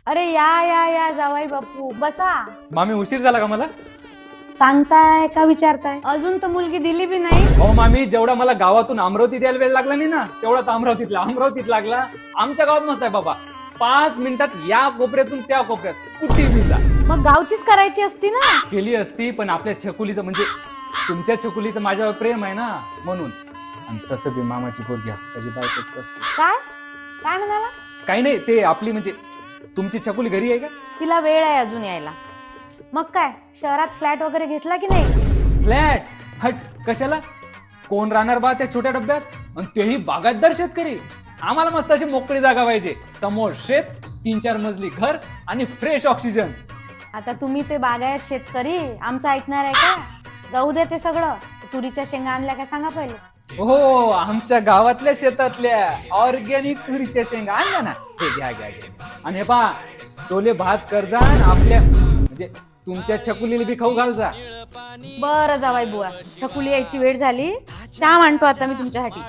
अरे या जावाई बापू बसा. मामी उशीर झाला का मला? सांगताय का विचारताय? अजून तर मुलगी दिली बी नाही. हो मामी, जेवढा मला गावातून अमरावतीत यायला वेळ लागला नाही ना, तेवढा तर अमरावतीत लागला. आमच्या गावात मस्त आहे बाबा, 5 मिनिटात या कोपऱ्यातून त्या कोपऱ्यात कुठे विजा. मग गावचीच करायची असती ना. केली असती, पण आपल्या छकुलीचं म्हणजे तुमच्या छकुलीचं माझ्यावर प्रेम आहे ना, म्हणून. आणि तसं बी मामाची पोरगी त्याची बायको असते. काय काय म्हणाला? काही नाही, ते आपली म्हणजे तुमची छकुली घरी आहे का? तिला वेळ आहे अजून यायला. मग काय शहरात फ्लॅट वगैरे घेतला की नाही? फ्लॅट? हट, कशाला? कोण राहणार बा त्या छोट्या डब्यात, आणि तेही बागायतदार शेतकरी. आम्हाला मस्त अशी मोकळी जागा पाहिजे, समोर शेत, 3-4 मजली घर आणि फ्रेश ऑक्सिजन. आता तुम्ही ते बागायत शेतकरी आमचं ऐकणार आहे का? जाऊ दे ते सगळं. तुरीच्या शेंगा आणल्या काय सांगा पहिले. हो, आमच्या गावातल्या शेतातल्या ऑर्गॅनिक तुरीच्या शेंगा आणल्या ना, हे घ्या. आणि हे पहा, सोले भात कर्जा आपल्या म्हणजे तुमच्या छकुलीला बी खाऊ घाल जा. बरं जावाई बुवा, छकुली यायची वेळ झाली. चहा मांडतो आता मी तुमच्यासाठी.